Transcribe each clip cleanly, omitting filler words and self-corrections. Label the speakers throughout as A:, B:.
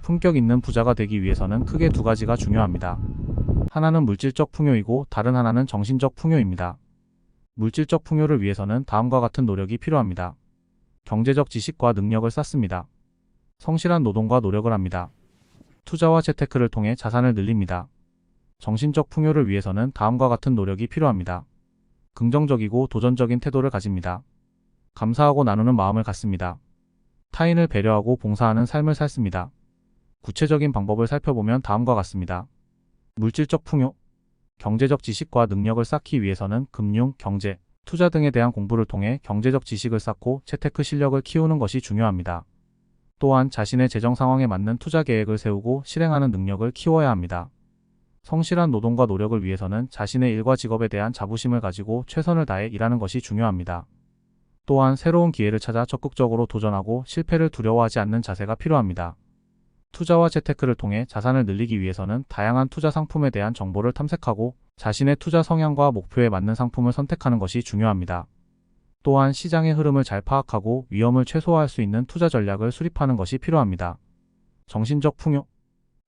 A: 품격 있는 부자가 되기 위해서는 크게 두 가지가 중요합니다. 하나는 물질적 풍요이고 다른 하나는 정신적 풍요입니다. 물질적 풍요를 위해서는 다음과 같은 노력이 필요합니다. 경제적 지식과 능력을 쌓습니다. 성실한 노동과 노력을 합니다. 투자와 재테크를 통해 자산을 늘립니다. 정신적 풍요를 위해서는 다음과 같은 노력이 필요합니다. 긍정적이고 도전적인 태도를 가집니다. 감사하고 나누는 마음을 갖습니다. 타인을 배려하고 봉사하는 삶을 살습니다. 구체적인 방법을 살펴보면 다음과 같습니다. 물질적 풍요, 경제적 지식과 능력을 쌓기 위해서는 금융, 경제, 투자 등에 대한 공부를 통해 경제적 지식을 쌓고 재테크 실력을 키우는 것이 중요합니다. 또한 자신의 재정 상황에 맞는 투자 계획을 세우고 실행하는 능력을 키워야 합니다. 성실한 노동과 노력을 위해서는 자신의 일과 직업에 대한 자부심을 가지고 최선을 다해 일하는 것이 중요합니다. 또한 새로운 기회를 찾아 적극적으로 도전하고 실패를 두려워하지 않는 자세가 필요합니다. 투자와 재테크를 통해 자산을 늘리기 위해서는 다양한 투자 상품에 대한 정보를 탐색하고 자신의 투자 성향과 목표에 맞는 상품을 선택하는 것이 중요합니다. 또한 시장의 흐름을 잘 파악하고 위험을 최소화할 수 있는 투자 전략을 수립하는 것이 필요합니다. 정신적 풍요,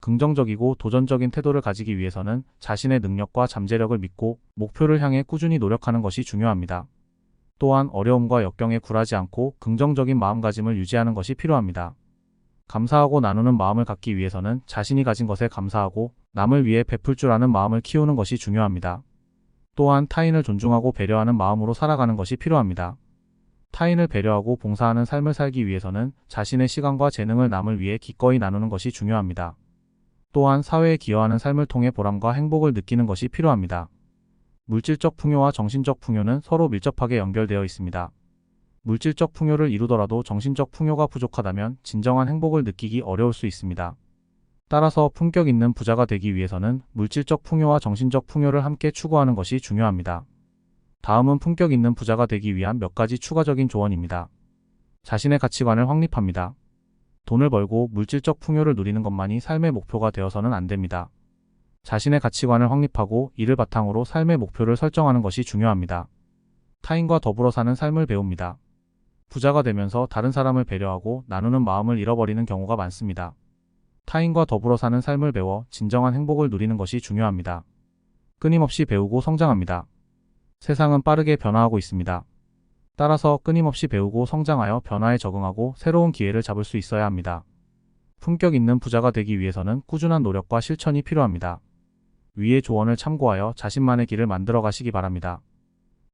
A: 긍정적이고 도전적인 태도를 가지기 위해서는 자신의 능력과 잠재력을 믿고 목표를 향해 꾸준히 노력하는 것이 중요합니다. 또한 어려움과 역경에 굴하지 않고 긍정적인 마음가짐을 유지하는 것이 필요합니다. 감사하고 나누는 마음을 갖기 위해서는 자신이 가진 것에 감사하고 남을 위해 베풀 줄 아는 마음을 키우는 것이 중요합니다. 또한 타인을 존중하고 배려하는 마음으로 살아가는 것이 필요합니다. 타인을 배려하고 봉사하는 삶을 살기 위해서는 자신의 시간과 재능을 남을 위해 기꺼이 나누는 것이 중요합니다. 또한 사회에 기여하는 삶을 통해 보람과 행복을 느끼는 것이 필요합니다. 물질적 풍요와 정신적 풍요는 서로 밀접하게 연결되어 있습니다. 물질적 풍요를 이루더라도 정신적 풍요가 부족하다면 진정한 행복을 느끼기 어려울 수 있습니다. 따라서 품격 있는 부자가 되기 위해서는 물질적 풍요와 정신적 풍요를 함께 추구하는 것이 중요합니다. 다음은 품격 있는 부자가 되기 위한 몇 가지 추가적인 조언입니다. 자신의 가치관을 확립합니다. 돈을 벌고 물질적 풍요를 누리는 것만이 삶의 목표가 되어서는 안 됩니다. 자신의 가치관을 확립하고 이를 바탕으로 삶의 목표를 설정하는 것이 중요합니다. 타인과 더불어 사는 삶을 배웁니다. 부자가 되면서 다른 사람을 배려하고 나누는 마음을 잃어버리는 경우가 많습니다. 타인과 더불어 사는 삶을 배워 진정한 행복을 누리는 것이 중요합니다. 끊임없이 배우고 성장합니다. 세상은 빠르게 변화하고 있습니다. 따라서 끊임없이 배우고 성장하여 변화에 적응하고 새로운 기회를 잡을 수 있어야 합니다. 품격 있는 부자가 되기 위해서는 꾸준한 노력과 실천이 필요합니다. 위의 조언을 참고하여 자신만의 길을 만들어 가시기 바랍니다.